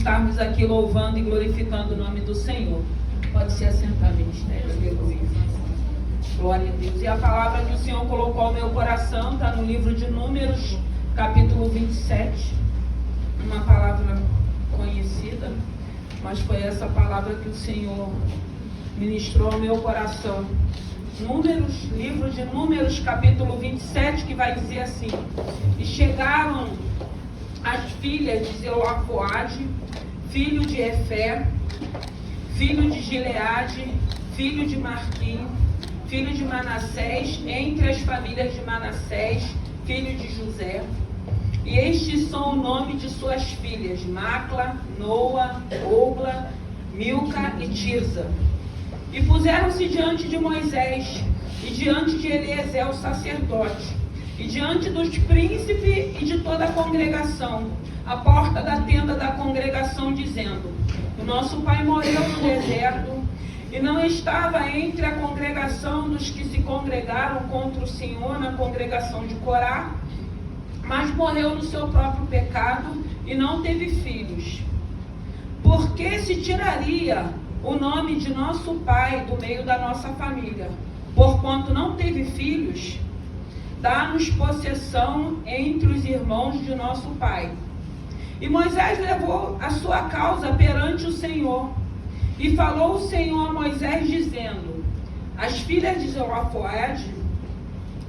estarmos aqui louvando e glorificando o nome do Senhor. Pode se assentar, ministério. Aleluia. Glória a Deus. E a palavra que o Senhor colocou ao meu coração está no livro de Números, capítulo 27. Uma palavra conhecida, mas foi essa palavra que o Senhor ministrou ao meu coração. Números, livro de Números, capítulo 27, que vai dizer assim: e chegaram as filhas de Zeloafoade, filho de Efé, filho de Gileade, filho de Marquim, filho de Manassés, entre as famílias de Manassés, filho de José. E estes são o nome de suas filhas: Macla, Noa, Ogla, Milca e Tirza. E puseram-se diante de Moisés, e diante de Eliezer, o sacerdote, e diante dos príncipes e de toda a congregação, à porta da tenda da congregação, dizendo: o nosso pai morreu no deserto, e não estava entre a congregação dos que se congregaram contra o Senhor na congregação de Corá, mas morreu no seu próprio pecado e não teve filhos. Por que se tiraria o nome de nosso pai do meio da nossa família? Porquanto não teve filhos, dá-nos possessão entre os irmãos de nosso pai. E Moisés levou a sua causa perante o Senhor. E falou o Senhor a Moisés, dizendo: as filhas de Zeloafoade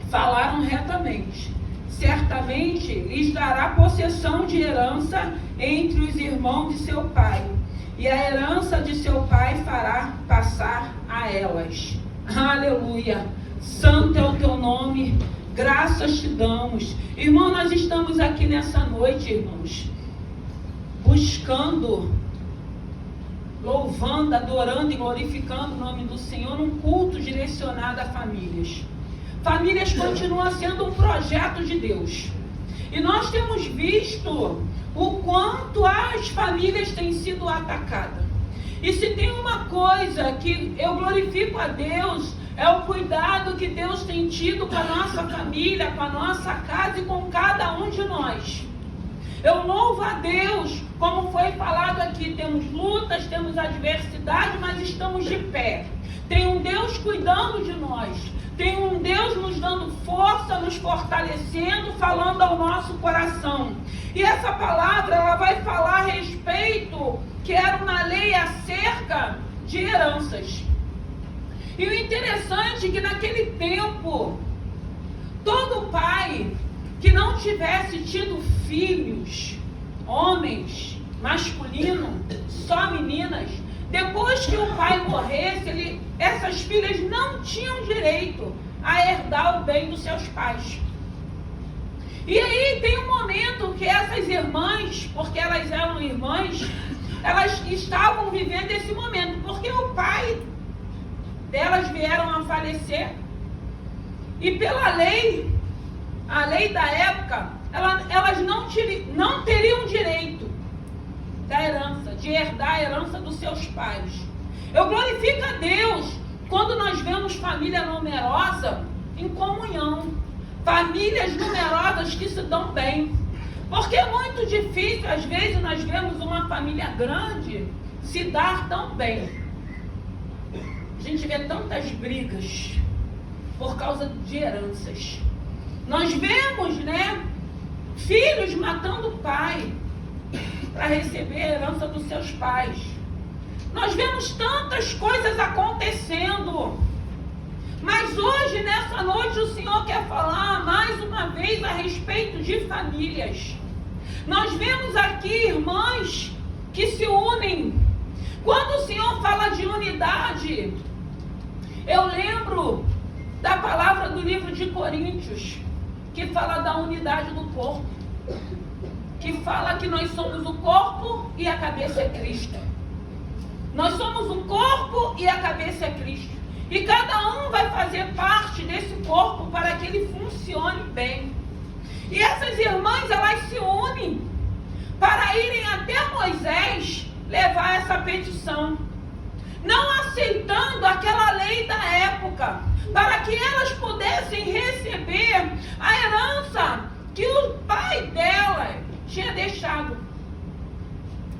falaram retamente. Certamente lhes dará possessão de herança entre os irmãos de seu pai, e a herança de seu pai fará passar a elas. Aleluia! Santo é o teu nome, graças te damos. Irmão, nós estamos aqui nessa noite, irmãos, buscando, louvando, adorando e glorificando o nome do Senhor num culto direcionado a famílias. Famílias continua sendo um projeto de Deus. E nós temos visto o quanto as famílias têm sido atacadas. E se tem uma coisa que eu glorifico a Deus, é o cuidado que Deus tem tido com a nossa família, com a nossa casa e com cada um de nós. Eu louvo a Deus, como foi falado aqui, temos lutas, temos adversidade, mas estamos de pé. Tem um Deus cuidando de nós. Tem um Deus nos dando força, nos fortalecendo, falando ao nosso coração. E essa palavra, ela vai falar a respeito, que era uma lei acerca de heranças. E o interessante é que naquele tempo, todo pai que não tivesse tido filhos, homens, masculino, só meninas, depois que o pai morresse, essas filhas não tinham direito a herdar o bem dos seus pais. E aí tem um momento que essas irmãs, porque elas eram irmãs, elas estavam vivendo esse momento, porque o pai delas vieram a falecer. E pela lei, a lei da época, elas não teriam direito da herança, de herdar a herança dos seus pais. Eu glorifico a Deus quando nós vemos família numerosa em comunhão, famílias numerosas que se dão bem, porque é muito difícil, às vezes nós vemos uma família grande se dar tão bem. A gente vê tantas brigas por causa de heranças. Nós vemos, filhos matando o pai para receber a herança dos seus pais. Nós vemos tantas coisas acontecendo. Mas hoje, nessa noite, o Senhor quer falar mais uma vez a respeito de famílias. Nós vemos aqui irmãs que se unem. Quando o Senhor fala de unidade, eu lembro da palavra do livro de Coríntios, que fala da unidade do corpo, que fala que nós somos o corpo e a cabeça é Cristo. Nós somos o corpo e a cabeça é Cristo. E cada um vai fazer parte desse corpo para que ele funcione bem. E essas irmãs, elas se unem para irem até Moisés levar essa petição, não aceitando aquela lei da época, para que elas pudessem receber a herança que o pai dela tinha deixado.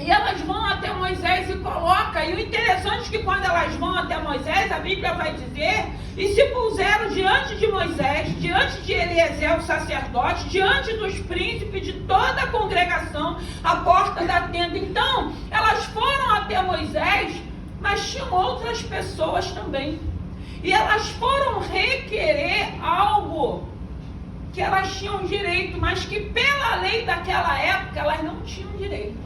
E elas vão até Moisés e colocam. E o interessante é que quando elas vão até Moisés, a Bíblia vai dizer, e se puseram diante de Moisés, diante de Eliezer, o sacerdote, diante dos príncipes, de toda a congregação, à porta da tenda. Então, elas foram até Moisés, mas tinham outras pessoas também. E elas foram requerer algo que elas tinham direito, mas que pela lei daquela época elas não tinham direito.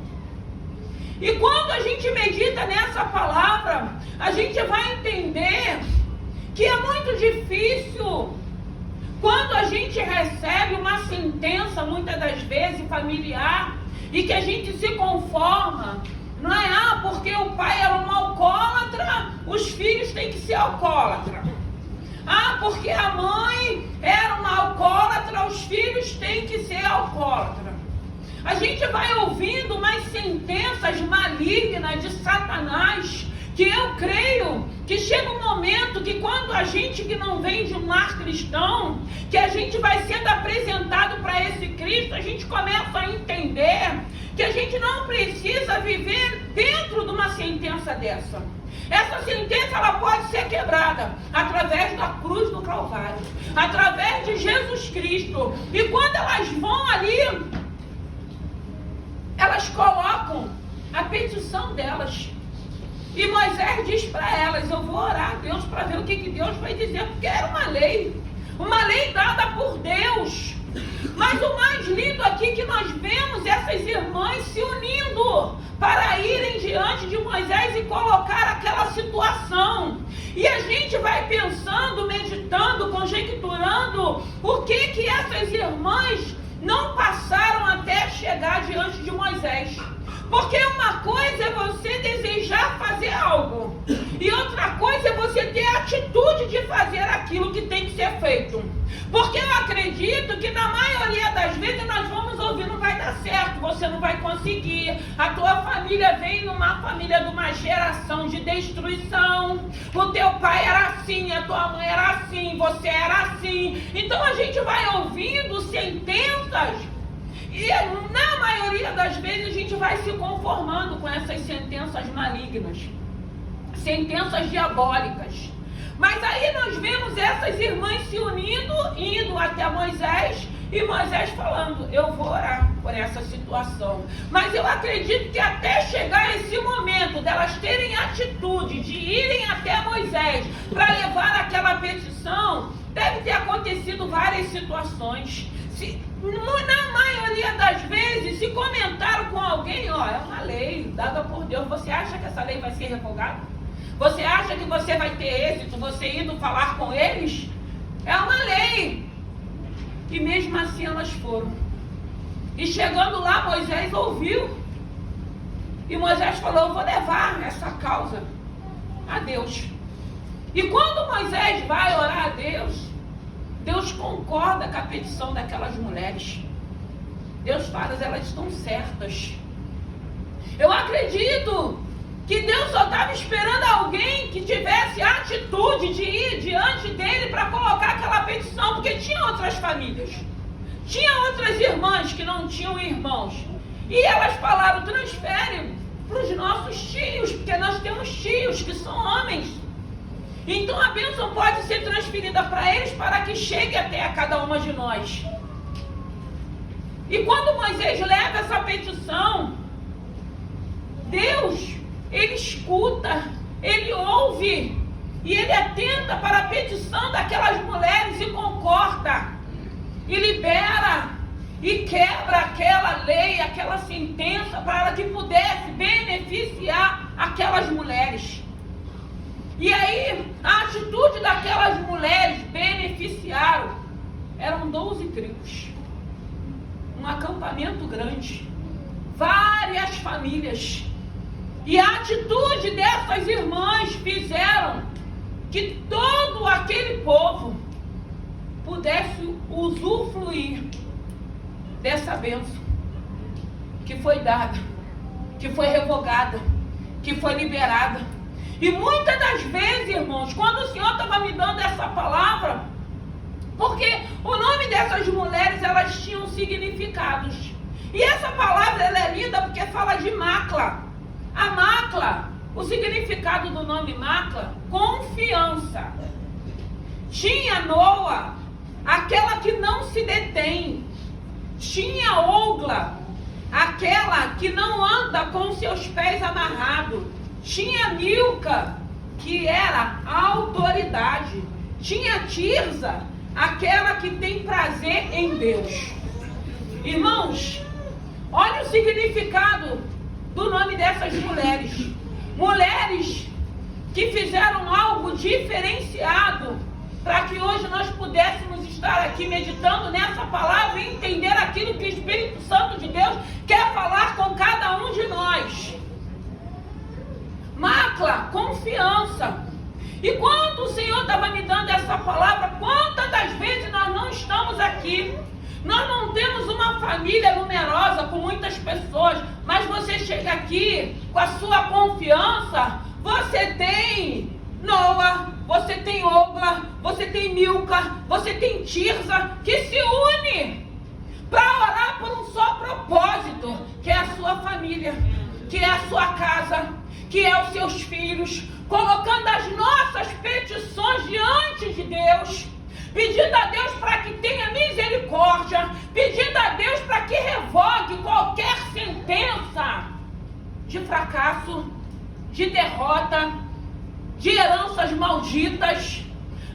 E quando a gente medita nessa palavra, a gente vai entender que é muito difícil quando a gente recebe uma sentença, muitas das vezes familiar, e que a gente se conforma, não é? Porque o pai era um alcoólatra, os filhos têm que ser alcoólatras. Porque a mãe era uma alcoólatra, os filhos têm que ser alcoólatras. A gente vai ouvindo umas sentenças malignas de Satanás, que eu creio que chega um momento que quando a gente que não vem de um lar cristão, que a gente vai sendo apresentado para esse Cristo, a gente começa a entender que a gente não precisa viver dentro de uma sentença dessa. Essa sentença ela pode ser quebrada através da cruz do Calvário, através de Jesus Cristo. E quando elas vão ali, elas colocam a petição delas. E Moisés diz para elas, eu vou orar a Deus para ver o que Deus vai dizer, porque era uma lei dada por Deus. Mas o mais lindo aqui que nós vemos essas irmãs se unindo para irem diante de Moisés e colocar aquela situação. E a gente vai pensando, meditando, conjecturando o que essas irmãs não passaram até chegar diante de Moisés. Porque uma coisa é você desejar fazer algo, e outra coisa é você ter a atitude de fazer aquilo que tem que ser feito. Porque eu acredito que na maioria das vezes nós vamos ouvir, não vai dar certo, você não vai conseguir, a tua família vem numa família de uma geração de destruição, o teu pai era assim, a tua mãe era assim, você era assim. Então a gente vai ouvindo sentenças, e na maioria das vezes a gente vai se conformando com essas sentenças malignas, sentenças diabólicas. Mas aí nós vemos essas irmãs se unindo, indo até Moisés, e Moisés falando, eu vou orar por essa situação. Mas eu acredito que até chegar esse momento delas terem atitude de irem até Moisés para levar aquela petição, deve ter acontecido várias situações. Na maioria das vezes, se comentaram com alguém, é uma lei dada por Deus, você acha que essa lei vai ser revogada? Você acha que você vai ter êxito, você indo falar com eles? É uma lei. E mesmo assim elas foram. E chegando lá, Moisés ouviu. E Moisés falou, eu vou levar essa causa a Deus. E quando Moisés vai orar a Deus, Deus concorda com a petição daquelas mulheres. Deus fala, elas estão certas. Eu acredito que Deus só estava esperando alguém que tivesse a atitude de ir diante dele para colocar aquela petição, porque tinha outras famílias, tinha outras irmãs que não tinham irmãos, e elas falaram, transfere para os nossos tios, porque nós temos tios que são homens. Então a bênção pode ser transferida para eles para que chegue até a cada uma de nós. E quando Moisés leva essa petição, Deus, ele escuta, ele ouve, e ele atenta para a petição daquelas mulheres e concorda, e libera, e quebra aquela lei, aquela sentença, para que pudesse beneficiar aquelas mulheres. E aí, a atitude daquelas mulheres beneficiaram. Eram 12 tribos, um acampamento grande, várias famílias. E a atitude dessas irmãs fizeram que todo aquele povo pudesse usufruir dessa bênção que foi dada, que foi revogada, que foi liberada. E muitas das vezes, irmãos, quando o Senhor estava me dando essa palavra, porque o nome dessas mulheres, elas tinham significados. E essa palavra ela é linda porque fala de Macla. A Macla, o significado do nome Macla, confiança. Tinha Noa, aquela que não se detém. Tinha Ogla, aquela que não anda com seus pés amarrados. Tinha Milca, que era a autoridade. Tinha Tirza, aquela que tem prazer em Deus. Irmãos, olha o significado do nome dessas mulheres. Mulheres que fizeram algo diferenciado para que hoje nós pudéssemos estar aqui meditando nessa palavra e entender aquilo que o Espírito Santo de Deus quer falar com cada um de nós. Macla, confiança. E quando o Senhor estava me dando essa palavra, quantas das vezes nós não estamos aqui? Nós não temos uma família numerosa com muitas pessoas, mas você chega aqui com a sua confiança, você tem Noa, você tem Ogla, você tem Milca, você tem Tirza, que se une para orar por um só propósito, que é a sua família, que é a sua casa, que é os seus filhos, colocando as nossas petições diante de Deus, pedindo a Deus para que tenha misericórdia, pedindo a Deus para que revogue qualquer sentença de fracasso, de derrota, de heranças malditas.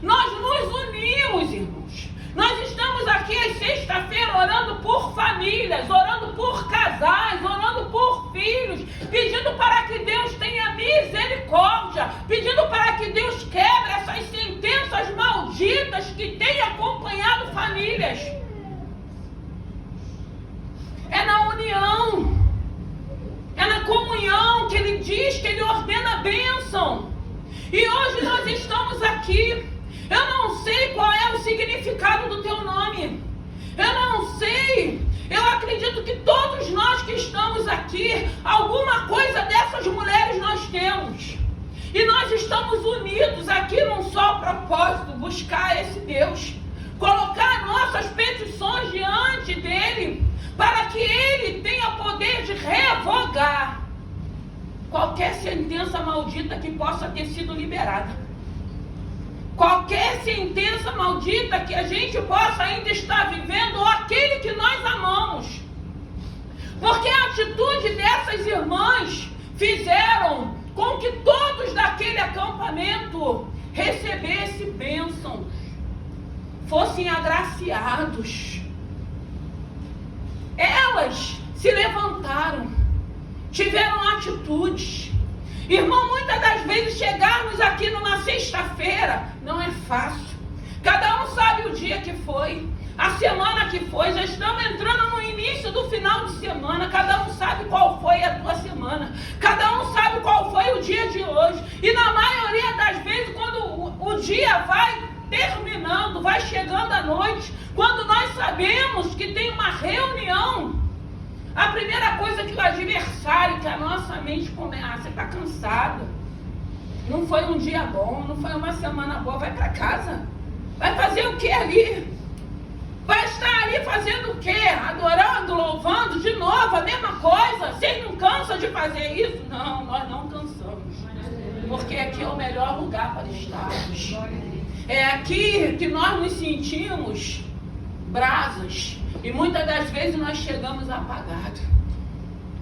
Nós nos unimos, irmãos. Nós estamos aqui às sexta-feira orando por famílias, orando por casais, orando por filhos, pedindo para que Deus tenha misericórdia, pedindo para que Deus quebre essas sentenças malditas que têm acompanhado famílias. É na união, é na comunhão que Ele diz, que Ele ordena a bênção. E hoje nós estamos aqui. Eu não sei qual é o significado do teu nome. Eu não sei. Eu acredito que todos nós que estamos aqui, alguma coisa dessas mulheres nós temos. E nós estamos unidos aqui num só propósito, buscar esse Deus. Colocar nossas petições diante dEle, para que Ele tenha poder de revogar qualquer sentença maldita que possa ter sido liberada. Qualquer sentença maldita que a gente possa ainda estar vivendo, ou aquele que nós amamos. Porque a atitude dessas irmãs fizeram com que todos daquele acampamento recebessem bênçãos, fossem agraciados. Elas se levantaram, tiveram atitudes. Irmão, muitas das vezes chegarmos aqui numa sexta-feira não é fácil. Cada um sabe o dia que foi, a semana que foi. Já estamos entrando no início do final de semana. Cada um sabe qual foi a tua semana. Cada um sabe qual foi o dia de hoje. E na maioria das vezes, quando o dia vai terminando, vai chegando a noite, quando nós sabemos que tem uma reunião, a primeira coisa que o adversário, que a nossa mente começa, você está cansado, não foi um dia bom, não foi uma semana boa, vai para casa, vai fazer o que ali? Vai estar ali fazendo o que? Adorando, louvando, de novo, a mesma coisa? Vocês não cansam de fazer isso? Não, nós não cansamos, porque aqui é o melhor lugar para estarmos. É aqui que nós nos sentimos brasas. E muitas das vezes nós chegamos apagados.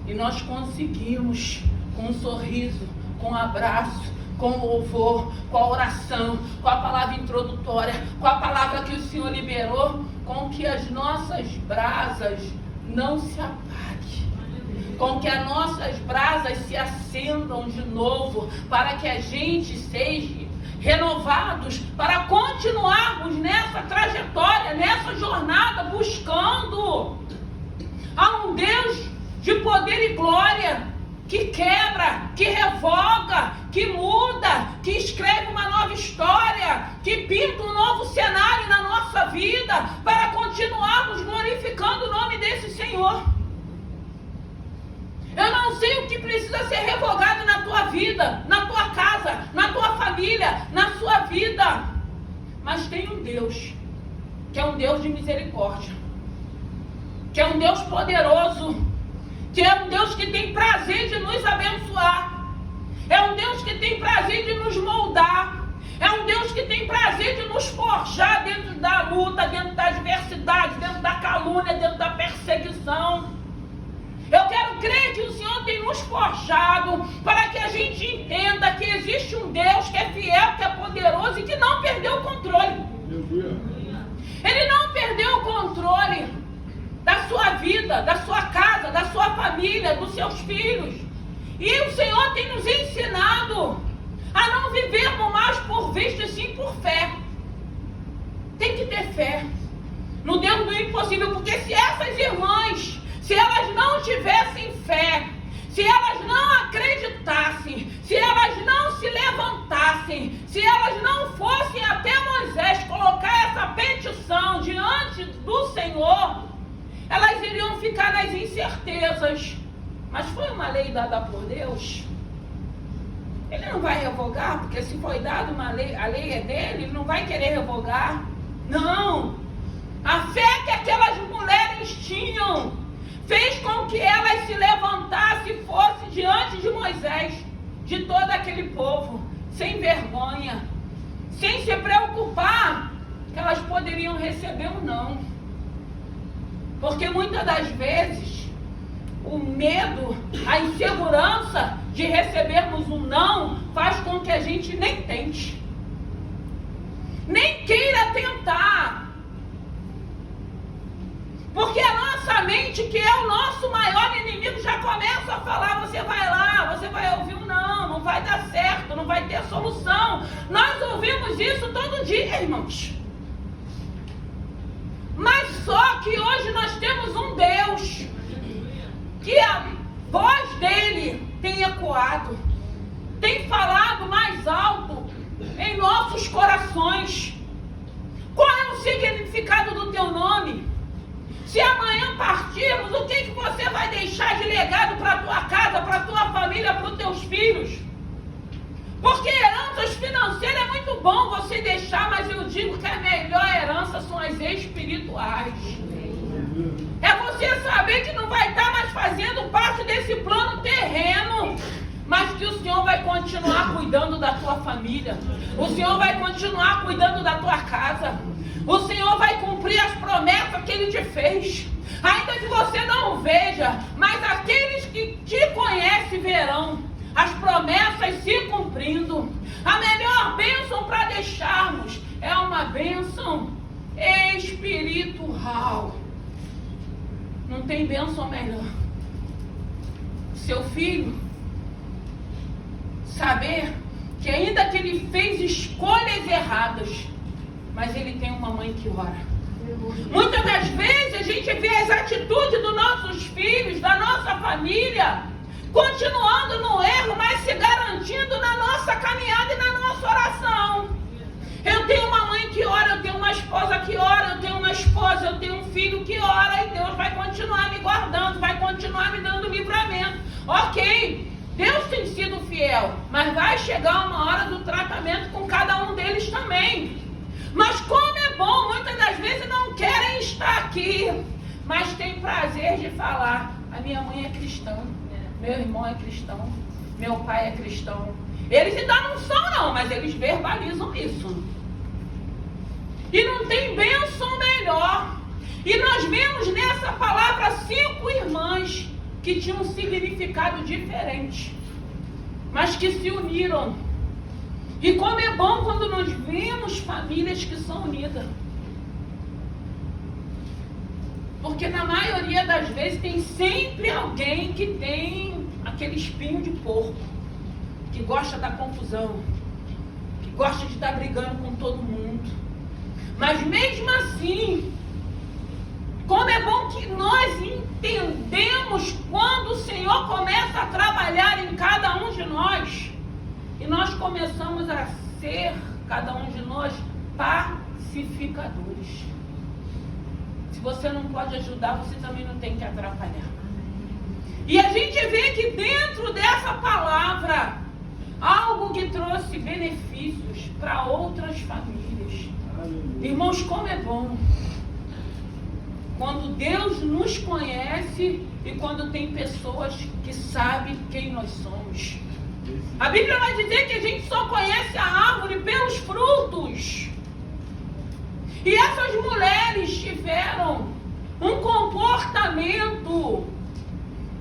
E nós conseguimos, com um sorriso, com um abraço, com o louvor, com a oração, com a palavra introdutória, com a palavra que o Senhor liberou, com que as nossas brasas não se apaguem. Com que as nossas brasas se acendam de novo, para que a gente seja renovados, para continuarmos nessa trajetória, nessa jornada, buscando a um Deus de poder e glória, que quebra, que revoga, que muda, que escreve uma nova história, que pinta um novo cenário na nossa vida, para continuarmos glorificando o nome desse Senhor. Eu não sei o que precisa ser revogado na tua vida, na tua casa, na tua família, na sua vida. Mas tem um Deus, que é um Deus de misericórdia, que é um Deus poderoso, que é um Deus que tem prazer de nos abençoar, é um Deus que tem prazer de nos moldar, é um Deus que tem prazer de nos forjar dentro da luta, dentro da adversidade, dentro da calúnia, dentro da perseguição. Eu quero crer que o Senhor tem nos forjado para que a gente entenda que existe um Deus que é fiel, que é poderoso e que não perdeu o controle. Ele não perdeu o controle da sua vida, da sua casa, da sua família, dos seus filhos. E o Senhor tem nos ensinado a não vivermos mais por vista e sim por fé. Tem que ter fé no Deus do impossível, porque se essas irmãs, se elas não tivessem fé, se elas não acreditassem, se elas não se levantassem, se elas não fossem até Moisés colocar essa petição diante do Senhor, elas iriam ficar nas incertezas. Mas foi uma lei dada por Deus. Ele não vai revogar, porque se foi dada uma lei, a lei é dele, ele não vai querer revogar. Não! A fé que aquelas mulheres tinham fez com que elas se levantassem e fossem diante de Moisés, de todo aquele povo, sem vergonha, sem se preocupar que elas poderiam receber um não. Porque muitas das vezes o medo, a insegurança de recebermos um não faz com que a gente nem tente, nem queira tentar. Porque a nossa mente, que é o nosso maior inimigo, já começa a falar: você vai lá, você vai ouvir um não, não vai dar certo, não vai ter solução. Nós ouvimos isso todo dia, irmãos. Mas só que hoje nós temos um Deus que a voz dele tem ecoado, tem falado mais alto em nossos corações. Qual é o significado do teu nome? Se amanhã partirmos, o que você vai deixar de legado para a tua casa, para a tua família, para os teus filhos? Porque heranças financeiras é muito bom você deixar, mas eu digo que a melhor herança são as espirituais. É você saber que não vai estar mais fazendo parte desse plano terreno, mas que o Senhor vai continuar cuidando da tua família, o Senhor vai continuar cuidando da tua casa, o Senhor vai cumprir as promessas que Ele te fez, ainda que você não veja, mas aqueles que te conhecem verão as promessas se cumprindo. A melhor bênção para deixarmos é uma bênção espiritual. Não tem bênção melhor. Seu filho saber que ainda que ele fez escolhas erradas, mas ele tem uma mãe que ora. Muitas das vezes a gente vê as atitudes dos nossos filhos, da nossa família, continuando no erro, mas se garantindo na nossa caminhada e na nossa oração. Eu tenho uma mãe que ora, eu tenho uma esposa que ora, eu tenho uma esposa, eu tenho um filho que ora, e Deus vai continuar me guardando, vai continuar me dando livramento. Ok, Deus tem sido fiel, mas vai chegar uma hora do tratamento com cada um deles também. Mas como é bom, muitas das vezes não querem estar aqui, mas tem prazer de falar: a minha mãe é cristã, meu irmão é cristão, meu pai é cristão. Eles ainda não são não, mas eles verbalizam isso. E não tem bênção melhor. E nós vemos nessa palavra 5 irmãs que tinham um significado diferente, mas que se uniram. E como é bom quando nós vemos famílias que são unidas. Porque na maioria das vezes tem sempre alguém que tem aquele espinho de porco, que gosta da confusão, que gosta de estar brigando com todo mundo. Mas mesmo assim, como é bom que nós entendemos quando o Senhor começa a trabalhar em cada um de nós, e nós começamos a ser, cada um de nós, pacificadores. Se você não pode ajudar, você também não tem que atrapalhar. E a gente vê que dentro dessa palavra, algo que trouxe benefícios para outras famílias. Irmãos, como é bom quando Deus nos conhece e quando tem pessoas que sabem quem nós somos. A Bíblia vai dizer que a gente só conhece a árvore pelos frutos. E essas mulheres tiveram um comportamento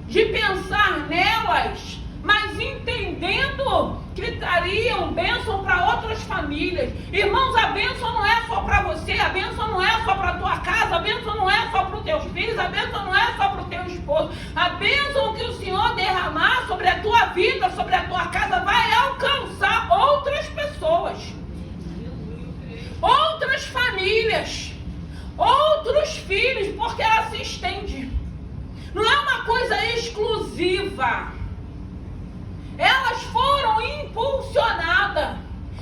de pensar nelas, mas entendendo que trariam bênção para outras famílias. Irmãos, a bênção não é só para você, a bênção não é só para a tua casa, a bênção não é só para os teus filhos, a bênção não é só para o teu esposo. A bênção que o Senhor derramar sobre a tua vida, sobre a tua casa, vai alcançar outras pessoas, outras famílias, outros filhos, porque ela se estende. Não é uma coisa exclusiva. Elas foram impulsionadas,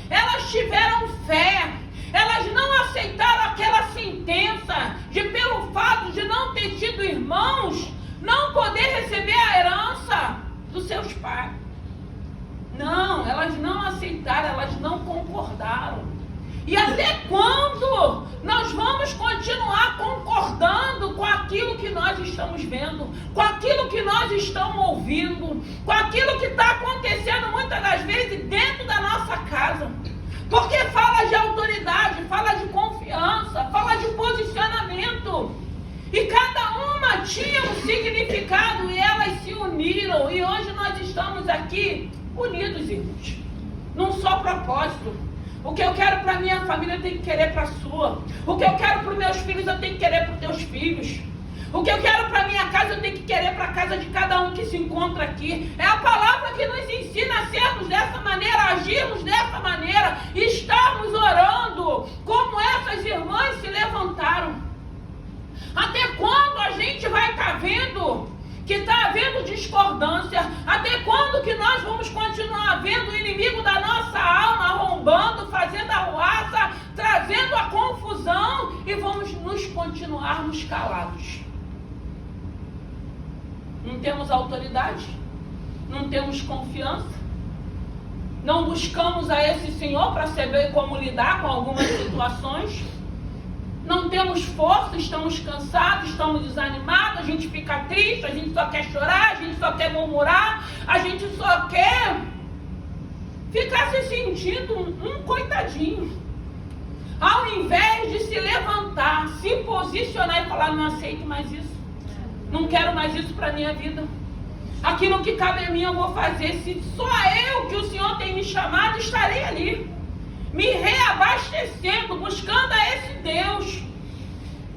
elas tiveram fé, elas não aceitaram aquela sentença de, pelo fato de não ter tido irmãos, não poder receber a herança dos seus pais. Não, elas não aceitaram, elas não concordaram. E até quando nós vamos continuar concordando com aquilo que nós estamos vendo, com aquilo que nós estamos ouvindo, com aquilo que está acontecendo muitas das vezes dentro da nossa casa? Porque fala de autoridade, fala de confiança, fala de posicionamento. E cada uma tinha um significado e elas se uniram. E hoje nós estamos aqui unidos, irmãos, num só propósito. O que eu quero para minha família, eu tenho que querer para a sua. O que eu quero para os meus filhos, eu tenho que querer para os teus filhos. O que eu quero para minha casa, eu tenho que querer para a casa de cada um que se encontra aqui. É a palavra que nos ensina a sermos dessa maneira, a agirmos dessa maneira, estarmos orando como essas irmãs se levantaram. Até quando a gente vai estar vendo que está havendo discordância? Até quando que nós vamos continuar vendo o inimigo da nossa alma arrombando, fazendo arruaça, trazendo a confusão e vamos nos continuarmos calados? Não temos autoridade, não temos confiança, não buscamos a esse Senhor para saber como lidar com algumas situações. Não temos força, estamos cansados, estamos desanimados, a gente fica triste, a gente só quer chorar, a gente só quer murmurar, a gente só quer ficar se sentindo um coitadinho. Ao invés de se levantar, se posicionar e falar: não aceito mais isso, não quero mais isso para a minha vida. Aquilo que cabe a mim eu vou fazer. Se só eu que o Senhor tem me chamado, estarei ali, me reabastecendo, buscando a esse Deus.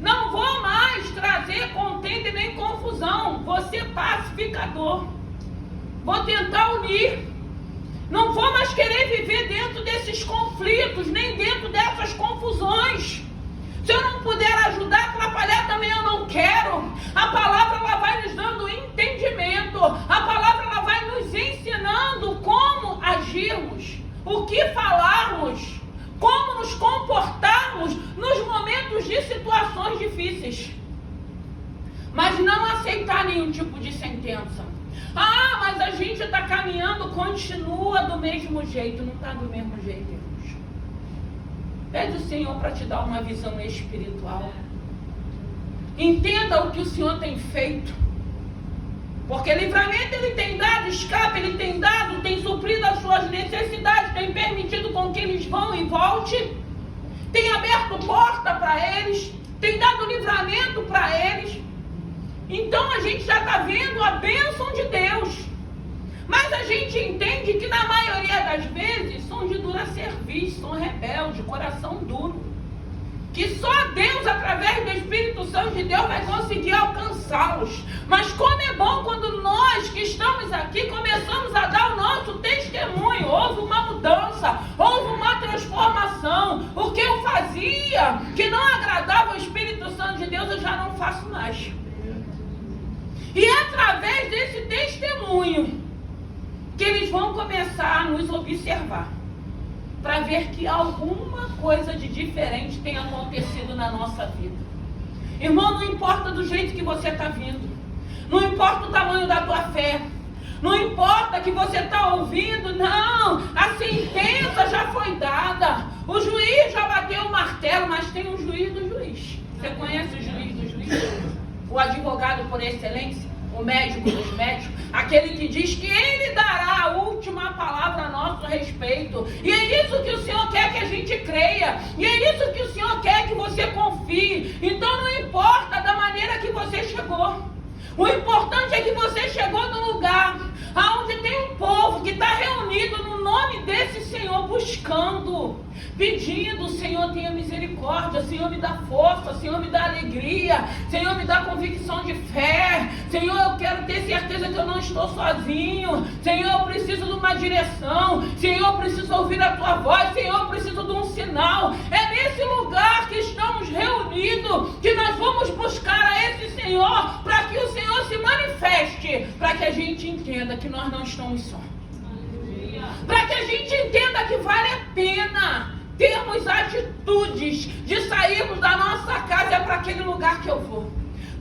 Não vou mais trazer contenda nem confusão. Vou ser pacificador. Vou tentar unir. Não vou mais querer viver dentro desses conflitos, nem dentro dessas confusões. Se eu não puder ajudar, atrapalhar também eu não quero. A palavra ela vai nos dando entendimento. A palavra ela vai nos ensinando como agirmos, o que falarmos, como nos comportarmos nos momentos de situações difíceis. Mas não aceitar nenhum tipo de sentença. Ah, mas a gente está caminhando, continua do mesmo jeito. Não está do mesmo jeito, irmãos. Pede o Senhor para te dar uma visão espiritual. Entenda o que o Senhor tem feito. Porque livramento Ele tem dado, escape Ele tem dado, tem suprido as suas necessidades, tem permitido com que eles vão e volte, tem aberto porta para eles, tem dado livramento para eles. Então a gente já está vendo a bênção de Deus. Mas a gente entende que na maioria das vezes são de dura cerviz, são rebeldes, coração duro. Que só Deus, através do Espírito Santo de Deus, vai conseguir alcançá-los. Mas como é bom quando nós que estamos aqui começamos a dar o nosso testemunho. Houve uma mudança, houve uma transformação. O que eu fazia que não agradava o Espírito Santo de Deus, eu já não faço mais. E é através desse testemunho que eles vão começar a nos observar, para ver que alguma coisa de diferente tem acontecido na nossa vida. Irmão, não importa do jeito que você está vindo, não importa o tamanho da tua fé, não importa que você está ouvindo, não, a sentença já foi dada, o juiz já bateu o martelo, mas tem um juiz do juiz. Você conhece o juiz do juiz? o advogado por excelência, o médico dos médicos, aquele que diz que ele dará a última palavra a nosso respeito. E é isso que o Senhor quer que a gente creia. E é isso que o Senhor quer que você confie. Então não importa da maneira que você chegou. O importante é que você chegou no lugar onde tem um povo que está reunido no nome desse Senhor, buscando, pedindo: Senhor, tenha misericórdia, Senhor, me dá força, Senhor, me dá alegria, Senhor, me dá convicção de fé, Senhor, eu quero ter certeza que eu não estou sozinho, Senhor, eu preciso de uma direção, Senhor, eu preciso ouvir a Tua voz, Senhor, eu preciso de um sinal. É nesse lugar que estamos reunidos que nós vamos buscar a esse Senhor, para que o Senhor se manifeste, para que a gente entenda que nós não estamos só, para que a gente entenda que vale a pena termos atitudes de sairmos da nossa casa. É para aquele lugar que eu vou,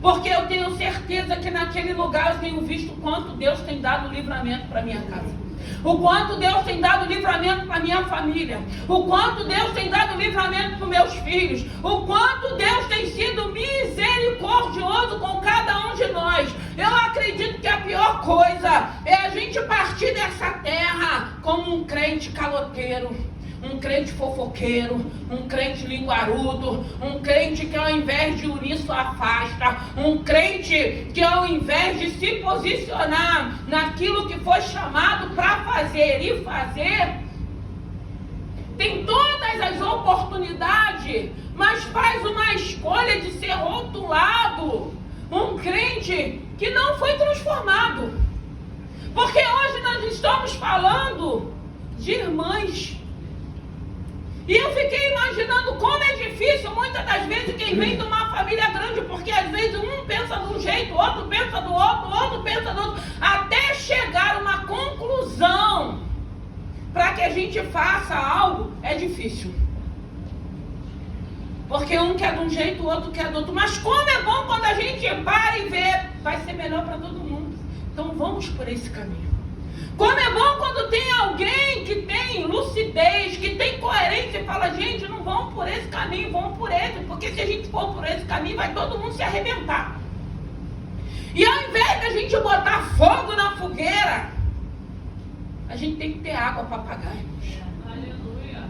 porque eu tenho certeza que naquele lugar eu tenho visto o quanto Deus tem dado livramento para minha casa, o quanto Deus tem dado livramento para minha família, o quanto Deus tem dado livramento para meus filhos, o quanto Deus tem sido misericordioso com cada um de nós. Eu acredito que a pior coisa é a gente partir dessa terra como um crente caloteiro, um crente fofoqueiro, um crente linguarudo, um crente que ao invés de unir só afasta, um crente que ao invés de se posicionar naquilo que foi chamado para fazer e fazer, tem todas as oportunidades, mas faz uma escolha de ser rotulado, um crente que não foi transformado. Porque hoje nós estamos falando de irmãs. E eu fiquei imaginando como é difícil muitas das vezes quem vem de uma família grande, porque às vezes um pensa de um jeito, outro pensa do outro, outro pensa do outro, até chegar a uma conclusão para que a gente faça algo. É difícil. Porque um quer de um jeito, o outro quer do outro. Mas como é bom quando a gente para e vê, vai ser melhor para todo mundo. Então vamos por esse caminho. Como é bom quando tem alguém que tem lucidez, que tem coerência e fala: gente, não vamos por esse caminho, vamos por esse, porque se a gente for por esse caminho, vai todo mundo se arrebentar. E ao invés da gente botar fogo na fogueira, a gente tem que ter água para apagar, irmãos. Aleluia.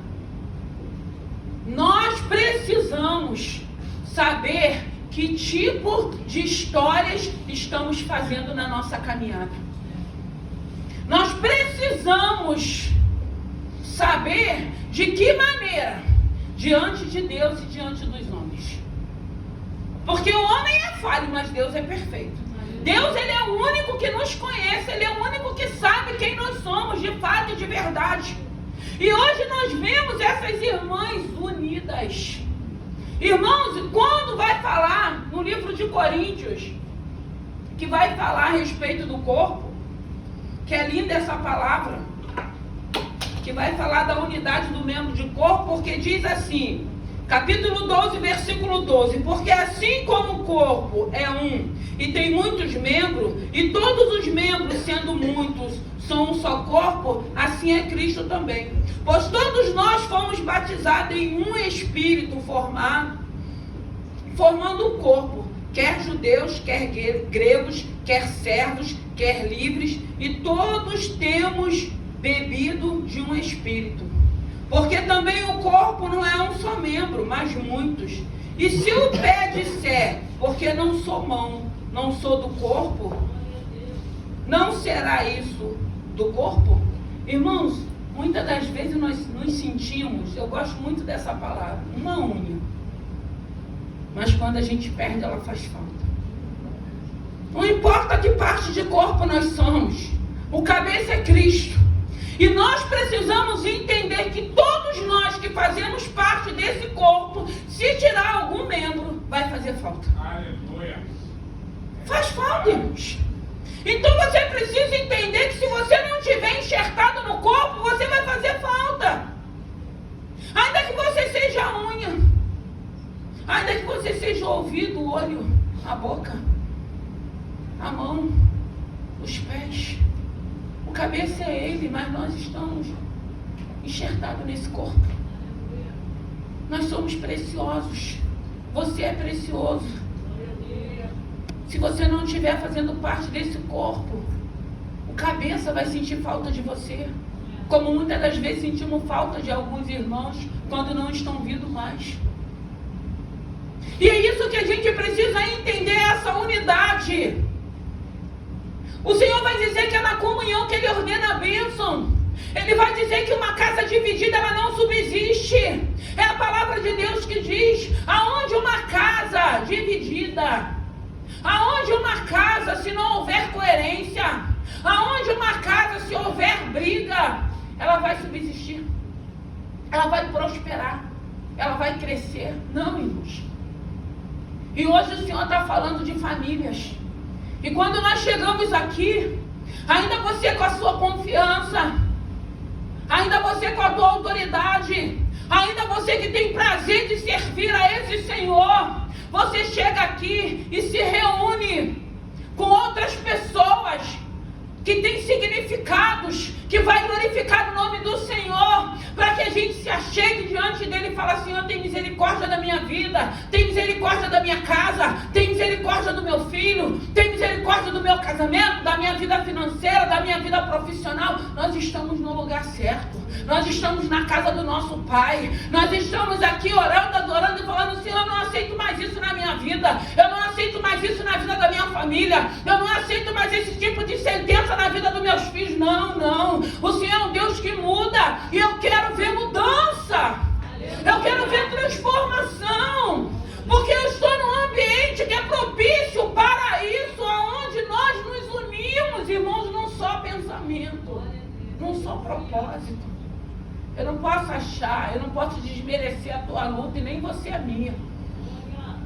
Nós precisamos saber que tipo de histórias estamos fazendo na nossa caminhada. Nós precisamos saber de que maneira, diante de Deus e diante dos homens. Porque o homem é falho, mas Deus é perfeito. Deus, Ele é o único que nos conhece, Ele é o único que sabe quem nós somos, de fato e de verdade. E hoje nós vemos essas irmãs unidas. Irmãos, quando vai falar no livro de Coríntios, que vai falar a respeito do corpo, que é linda essa palavra, que vai falar da unidade do membro de corpo, porque diz assim, capítulo 12, versículo 12: porque assim como o corpo é um e tem muitos membros, e todos os membros, sendo muitos, são um só corpo, assim é Cristo também. Pois todos nós fomos batizados em um Espírito, formando um corpo, quer judeus, quer gregos, quer servos, quer livres, e todos temos bebido de um Espírito. Porque também o corpo não é um só membro, mas muitos. E se o pé disser, porque não sou mão, não sou do corpo, não será isso do corpo? Irmãos, muitas das vezes nós nos sentimos, eu gosto muito dessa palavra, uma unha. Mas quando a gente perde, ela faz falta. Não importa que parte de corpo nós somos, o cabeça é Cristo. E nós precisamos entender que todos nós que fazemos parte desse corpo, se tirar algum membro, vai fazer falta. Aleluia. Faz falta, irmãos. Então você precisa entender que se você não estiver enxertado no corpo, você vai fazer falta. Ainda que você seja a unha, ainda que você seja o ouvido, o olho, a boca, a mão, os pés. O cabeça é Ele, mas nós estamos enxertados nesse corpo. Nós somos preciosos. Você é precioso. Se você não estiver fazendo parte desse corpo, o cabeça vai sentir falta de você. Como muitas das vezes sentimos falta de alguns irmãos quando não estão vindo mais. E é isso que a gente precisa entender, essa unidade. O Senhor vai dizer que é na comunhão que Ele ordena a bênção. Ele vai dizer que uma casa dividida, ela não subsiste. É a palavra de Deus que diz: aonde uma casa dividida, aonde uma casa, se não houver coerência, aonde uma casa, se houver briga, ela vai subsistir, ela vai prosperar, ela vai crescer. Não, irmãos. E hoje o Senhor está falando de famílias. E quando nós chegamos aqui, ainda você com a sua confiança, ainda você com a tua autoridade, ainda você que tem prazer de servir a esse Senhor, você chega aqui e se reúne com outras pessoas que têm significados, que vai glorificar o nome do Senhor, para que a gente se achegue diante dele e fale: Senhor, tem misericórdia da minha vida, tem misericórdia da minha casa, tem misericórdia do meu filho, tem misericórdia do meu casamento, da minha vida financeira, da minha vida profissional. Nós estamos no lugar certo, nós estamos na casa do nosso Pai, nós estamos aqui orando, adorando e falando: Senhor, eu não aceito mais isso na minha vida, eu não aceito mais isso na vida da minha família, eu não aceito mais esse tipo de sentença na vida dos meus filhos. Não, não, o Senhor é um Deus que muda, e eu quero ver mudança, eu quero ver transformação, porque eu estou num ambiente que é propício para isso, aonde nós nos unimos, irmãos, num só pensamento, num só propósito. Eu não posso achar, eu não posso desmerecer a tua luta e nem você a minha.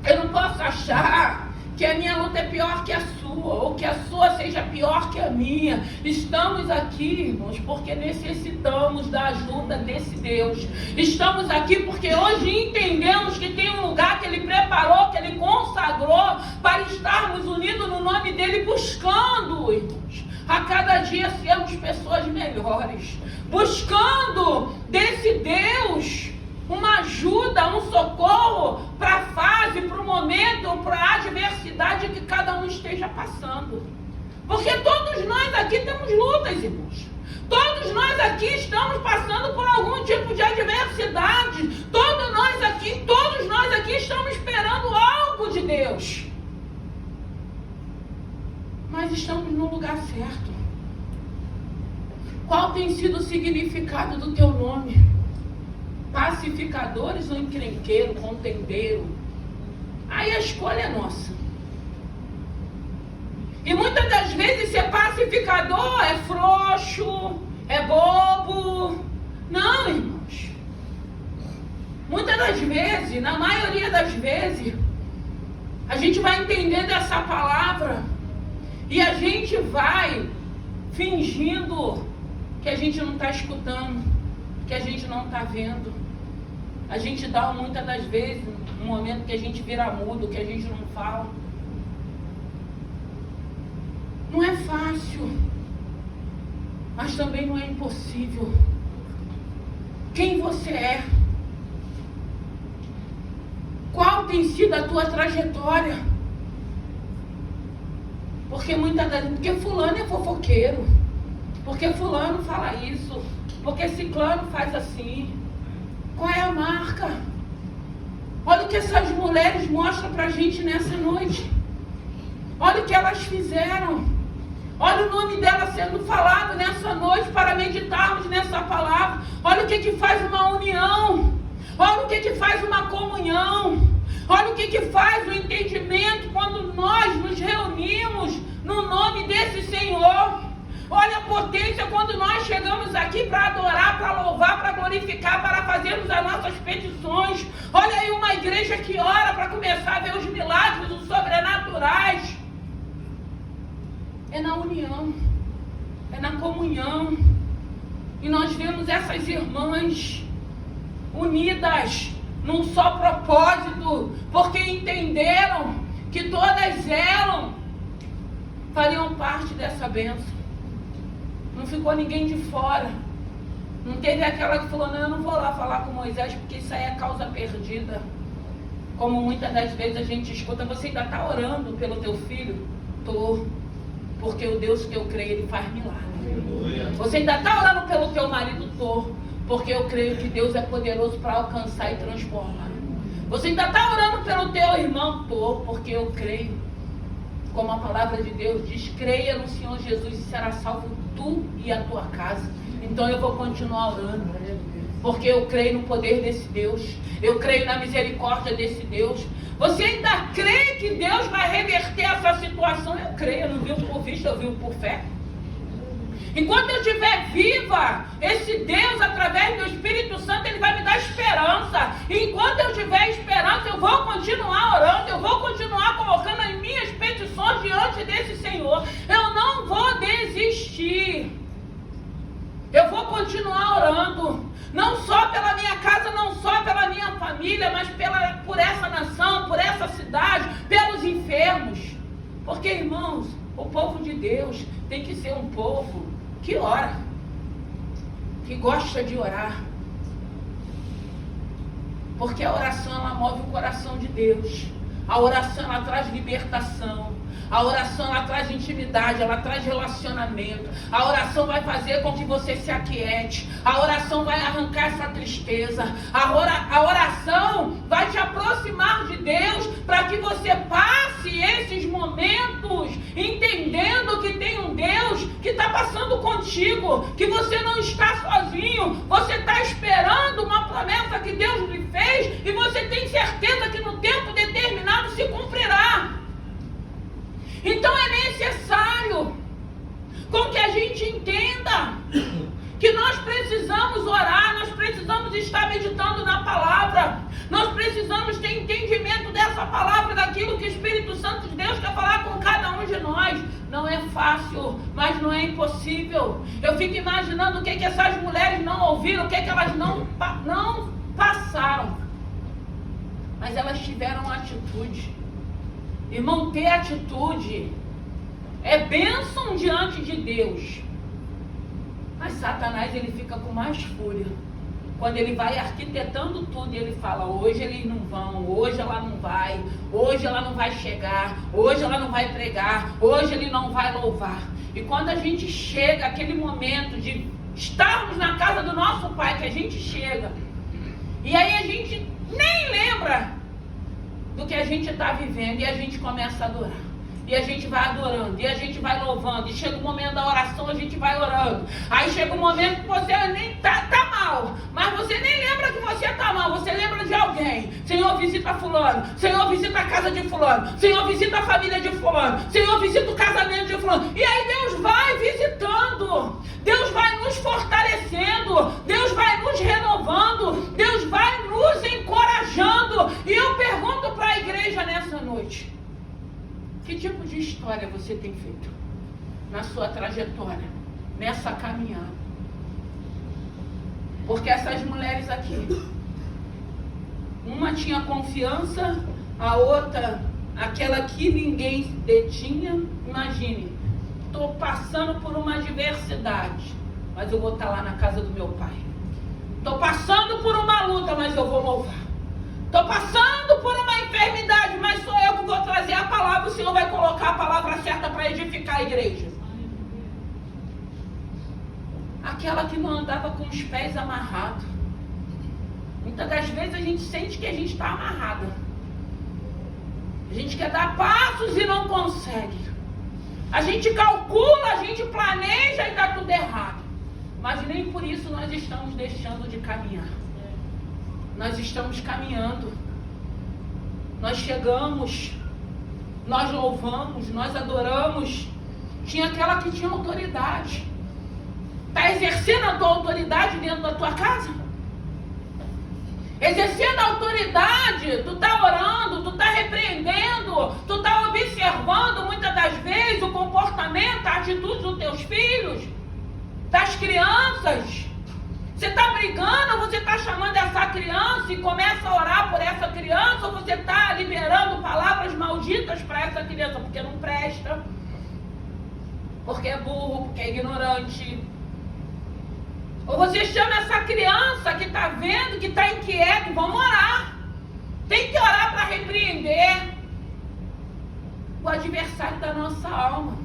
Eu não posso achar que a minha luta é pior que a sua, ou que a sua seja pior que a minha. Estamos aqui, irmãos, porque necessitamos da ajuda desse Deus. Estamos aqui porque hoje entendemos que tem um lugar que Ele preparou, que Ele consagrou, para estarmos unidos no nome dEle, buscando, irmãos, a cada dia sermos pessoas melhores, buscando desse Deus uma ajuda, um socorro para a fase, para o momento, para a adversidade que cada um esteja passando. Porque todos nós aqui temos lutas, irmãos. Todos nós aqui estamos passando por algum tipo de adversidade. Todos nós aqui estamos esperando algo de Deus. Mas estamos no lugar certo. Qual tem sido o significado do teu nome? Pacificadores ou encrenqueiro, contendeiro? Aí a escolha é nossa. E muitas das vezes ser pacificador é frouxo, é bobo. Não, irmãos. Muitas das vezes, na maioria das vezes, a gente vai entendendo essa palavra e a gente vai fingindo que a gente não está escutando, que a gente não está vendo. A gente dá muitas das vezes um momento que a gente vira mudo, que a gente não fala. Não é fácil, mas também não é impossível. Quem você é? Qual tem sido a tua trajetória? Porque muitas das vezes, porque fulano é fofoqueiro, porque fulano fala isso, porque ciclano faz assim. Qual é a marca? Olha o que essas mulheres mostram pra gente nessa noite. Olha o que elas fizeram. Olha o nome dela sendo falado nessa noite para meditarmos nessa palavra. Olha o que faz uma união. Olha o que faz uma comunhão. Olha o que faz o entendimento quando nós nos reunimos no nome desse Senhor. Olha a potência quando nós chegamos aqui para adorar, para louvar, para glorificar, para fazermos as nossas petições. Olha aí uma igreja que ora para começar a ver os milagres, os sobrenaturais. É na união, é na comunhão. E nós vemos essas irmãs unidas num só propósito, porque entenderam que todas elas fariam parte dessa bênção. Não ficou ninguém de fora. Não teve aquela que falou: não, eu não vou lá falar com Moisés, porque isso aí é causa perdida. Como muitas das vezes a gente escuta, você ainda está orando pelo teu filho? Estou, porque o Deus que eu creio, Ele faz milagre. Você ainda está orando pelo teu marido? Estou, porque eu creio que Deus é poderoso para alcançar e transformar. Você ainda está orando pelo teu irmão? Estou, porque eu creio. Como a palavra de Deus diz, creia no Senhor Jesus e será salvo tu e a tua casa. Então eu vou continuar orando, porque eu creio no poder desse Deus. Eu creio na misericórdia desse Deus. Você ainda crê que Deus vai reverter essa situação? Eu creio, eu não vivo por vista, eu vivo por fé. Enquanto eu estiver viva, esse Deus, através do Espírito Santo, Ele vai me dar esperança. E enquanto eu tiver esperança, eu vou continuar orando, eu vou continuar colocando as minhas petições diante desse Senhor. Eu não vou desistir. Eu vou continuar orando, não só pela minha casa, não só pela minha família, mas por essa nação, por essa cidade, pelos enfermos. Porque, irmãos, o povo de Deus tem que ser um povo que ora, que gosta de orar. Porque a oração, ela move o coração de Deus. A oração, ela traz libertação. A oração, ela traz intimidade, ela traz relacionamento. A oração vai fazer com que você se aquiete. A oração vai arrancar essa tristeza. A oração vai te aproximar de Deus para que você passe esses momentos entendendo que tem um Deus que está passando contigo, que você não está sozinho. Você está esperando uma promessa que Deus lhe fez e você tem certeza que no tempo determinado se cumprirá. Então é necessário com que a gente entenda que nós precisamos orar, nós precisamos estar meditando na palavra, nós precisamos ter entendimento dessa palavra, daquilo que o Espírito Santo de Deus quer falar com cada um de nós. Não é fácil, mas não é impossível. Eu fico imaginando o que essas mulheres não ouviram, o que elas não passaram, mas elas tiveram atitude. Irmão, ter atitude é bênção diante de Deus. Mas Satanás, ele fica com mais fúria quando ele vai arquitetando tudo e ele fala: hoje eles não vão, hoje ela não vai, hoje ela não vai chegar, hoje ela não vai pregar, hoje ele não vai louvar. E quando a gente chega, aquele momento de estarmos na casa do nosso Pai, que a gente chega, e aí a gente nem lembra do que a gente está vivendo, e a gente começa a adorar, e a gente vai adorando, e a gente vai louvando, e chega o momento da oração, a gente vai orando. Aí chega um momento que você nem tá mal, mas você nem lembra que você está mal, você lembra de alguém. Senhor, visita fulano, Senhor, visita a casa de fulano, Senhor, visita a família de fulano, Senhor, visita o casamento de fulano. E aí Deus vai visitando, Deus vai nos fortalecendo, Deus vai nos renovando, Deus vai nos encorajando. E eu pergunto para a igreja nessa noite: que tipo de história você tem feito na sua trajetória, nessa caminhada? Porque essas mulheres aqui, uma tinha confiança, a outra, aquela que ninguém detinha. Imagine, estou passando por uma adversidade, mas eu vou estar lá na casa do meu Pai. Estou passando por uma luta, mas eu vou louvar. Estou passando por uma enfermidade, mas sou eu que vou trazer a palavra. O Senhor vai colocar a palavra certa para edificar a igreja. Aquela que não andava com os pés amarrados. Muitas das vezes a gente sente que a gente está amarrada. A gente quer dar passos e não consegue. A gente calcula, a gente planeja e dá tudo errado. Mas nem por isso nós estamos deixando de caminhar. Nós estamos caminhando. Nós chegamos. Nós louvamos, nós adoramos. Tinha aquela que tinha autoridade. Está exercendo a tua autoridade dentro da tua casa? Exercendo a autoridade, tu está orando, tu está repreendendo, tu está observando muitas das vezes o comportamento, a atitude dos teus filhos, das crianças. Você está brigando, ou você está chamando essa criança e começa a orar por essa criança, ou você está liberando palavras malditas para essa criança, porque não presta, porque é burro, porque é ignorante. Ou você chama essa criança que está vendo, que está inquieta, e vamos orar. Tem que orar para repreender o adversário da nossa alma,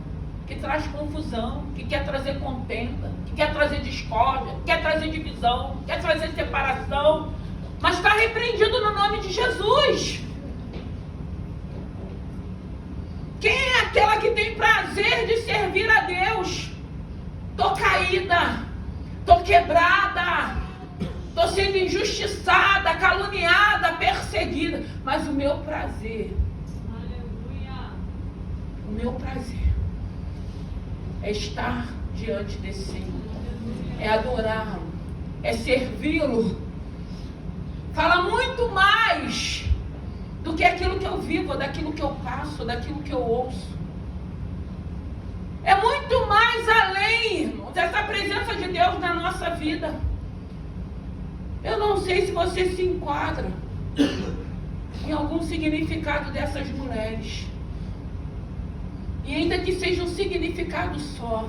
que traz confusão, que quer trazer contenda, que quer trazer discórdia, que quer trazer divisão, quer trazer separação, mas está repreendido no nome de Jesus. Quem é aquela que tem prazer de servir a Deus? Estou caída, estou quebrada, estou sendo injustiçada, caluniada, perseguida, mas o meu prazer, o meu prazer é estar diante desse Senhor, é adorá-lo, é servi-lo. Fala muito mais do que aquilo que eu vivo, daquilo que eu passo, daquilo que eu ouço. É muito mais além, irmãos, dessa presença de Deus na nossa vida. Eu não sei se você se enquadra em algum significado dessas mulheres. E ainda que seja um significado só,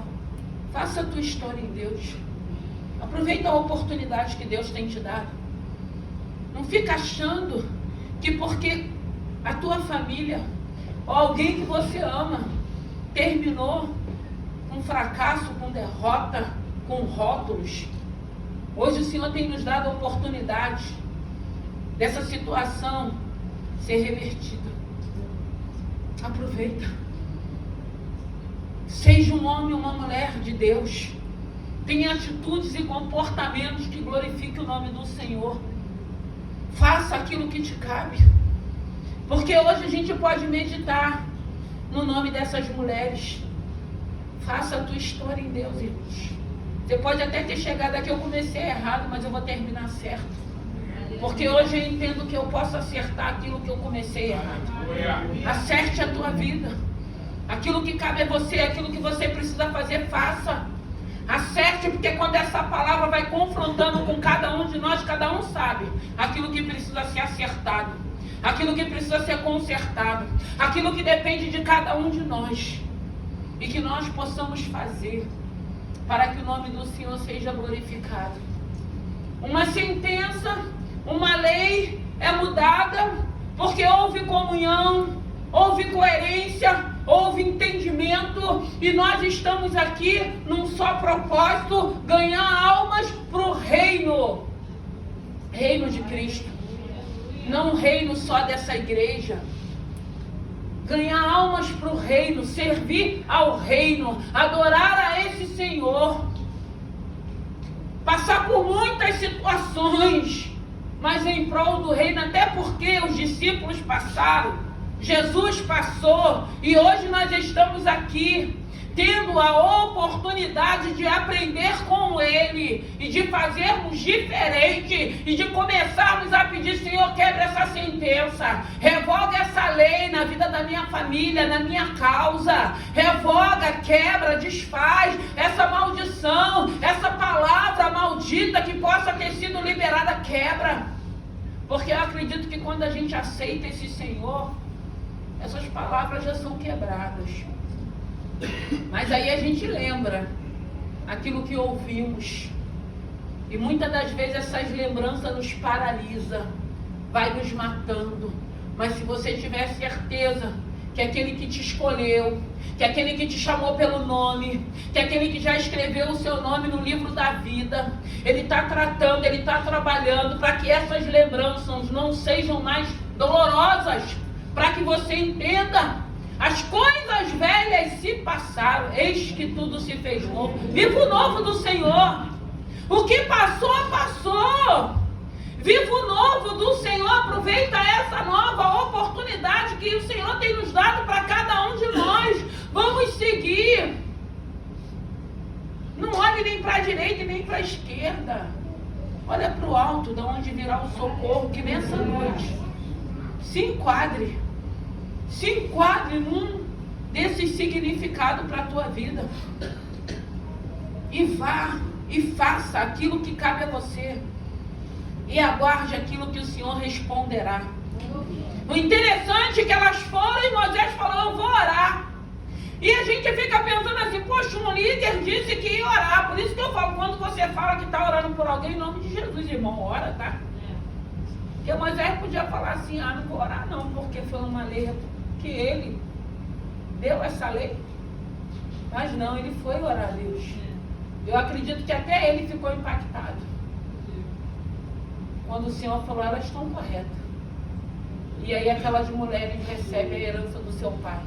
faça a tua história em Deus. Aproveita a oportunidade que Deus tem te dado. Não fica achando que porque a tua família ou alguém que você ama terminou com fracasso, com derrota, com rótulos. Hoje o Senhor tem nos dado a oportunidade dessa situação ser revertida. Aproveita. Seja um homem ou uma mulher de Deus. Tenha atitudes e comportamentos que glorifiquem o nome do Senhor. Faça aquilo que te cabe. Porque hoje a gente pode meditar no nome dessas mulheres. Faça a tua história em Deus, irmãos. Você pode até ter chegado aqui, eu comecei errado, mas eu vou terminar certo. Porque hoje eu entendo que eu posso acertar aquilo que eu comecei errado. Acerte a tua vida. Aquilo que cabe a você, aquilo que você precisa fazer, faça. Acerte, porque quando essa palavra vai confrontando com cada um de nós, cada um sabe aquilo que precisa ser acertado, aquilo que precisa ser consertado, aquilo que depende de cada um de nós. E que nós possamos fazer para que o nome do Senhor seja glorificado. Uma sentença, uma lei é mudada porque houve comunhão, houve coerência, houve entendimento, e nós estamos aqui num só propósito: ganhar almas para o reino de Cristo, não o reino só dessa igreja. Ganhar almas para o reino, servir ao reino, adorar a esse Senhor, passar por muitas situações, mas em prol do reino, até porque os discípulos passaram, Jesus passou, e hoje nós estamos aqui tendo a oportunidade de aprender com Ele e de fazermos diferente e de começarmos a pedir: Senhor, quebra essa sentença, revoga essa lei na vida da minha família, na minha causa, revoga, quebra, desfaz essa maldição, essa palavra maldita que possa ter sido liberada, quebra, porque eu acredito que quando a gente aceita esse Senhor, essas palavras já são quebradas. Mas aí a gente lembra aquilo que ouvimos, e muitas das vezes essas lembranças nos paralisam, vai nos matando. Mas se você tiver certeza que aquele que te escolheu, que aquele que te chamou pelo nome, que aquele que já escreveu o seu nome no livro da vida, ele está tratando, ele está trabalhando para que essas lembranças não sejam mais dolorosas, para que você entenda: as coisas velhas se passaram, eis que tudo se fez novo. Viva o novo do Senhor. O que passou, passou. Viva o novo do Senhor. Aproveita essa nova oportunidade que o Senhor tem nos dado para cada um de nós. Vamos seguir. Não olhe nem para a direita nem para a esquerda. Olha para o alto, de onde virá o socorro, que nessa noite se enquadre. Se enquadre num desses significados para a tua vida. E vá e faça aquilo que cabe a você. E aguarde aquilo que o Senhor responderá. O interessante é que elas foram e Moisés falou: eu vou orar. E a gente fica pensando assim: poxa, um líder disse que ia orar. Por isso que eu falo, quando você fala que está orando por alguém, em nome de Jesus, irmão, ora, tá? Porque Moisés podia falar assim, não vou orar não, porque foi uma lei que ele deu essa lei. Mas não, ele foi orar a Deus. Eu acredito que até ele ficou impactado. Quando o Senhor falou, elas estão corretas. E aí aquelas mulheres recebem a herança do seu pai.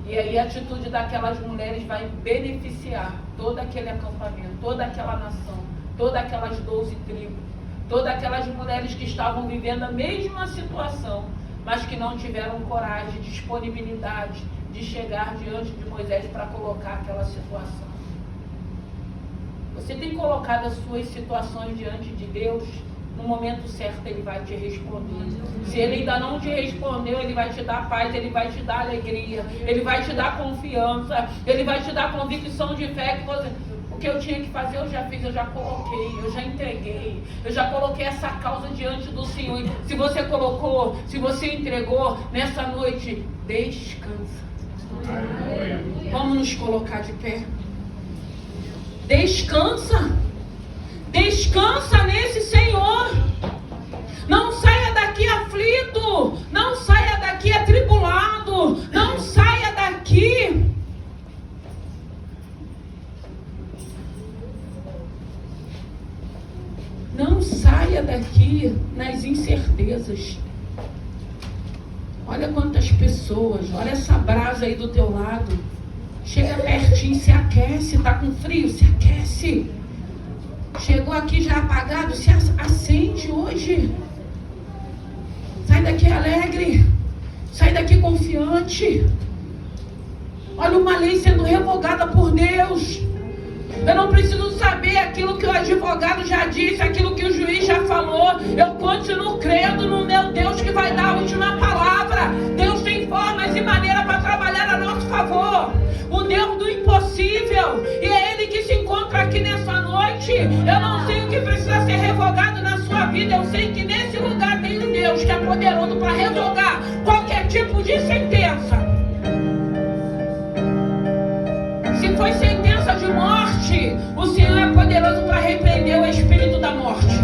E aí a atitude daquelas mulheres vai beneficiar todo aquele acampamento, toda aquela nação, todas aquelas 12 tribos, todas aquelas mulheres que estavam vivendo a mesma situação, mas que não tiveram coragem, disponibilidade de chegar diante de Moisés para colocar aquela situação. Você tem colocado as suas situações diante de Deus? No momento certo ele vai te responder. Se ele ainda não te respondeu, ele vai te dar paz, ele vai te dar alegria, ele vai te dar confiança, ele vai te dar convicção de fé que você... O que eu tinha que fazer eu já fiz, eu já coloquei, eu já entreguei, eu já coloquei essa causa diante do Senhor. Se você colocou, se você entregou, nessa noite, descansa. Vamos nos colocar de pé. Descansa. Descansa nesse Senhor. Não saia daqui aflito. Não saia daqui atribulado. Não saia daqui. Não saia daqui nas incertezas. Olha quantas pessoas. Olha essa brasa aí do teu lado. Chega pertinho, se aquece. Tá com frio? Se aquece. Chegou aqui já apagado, se acende hoje. Sai daqui alegre. Sai daqui confiante. Olha uma lei sendo revogada por Deus. Eu não preciso saber aquilo que o advogado já disse, aquilo que o juiz já falou. Eu continuo crendo no meu Deus que vai dar a última palavra. Deus tem formas e maneiras para trabalhar a nosso favor. O Deus do impossível. E é Ele que se encontra aqui nessa noite. Eu não sei o que precisa ser revogado na sua vida. Eu sei que nesse lugar tem um Deus que é poderoso para revogar qualquer tipo de sentença. Se foi sentença de morte, o Senhor é poderoso para repreender o espírito da morte.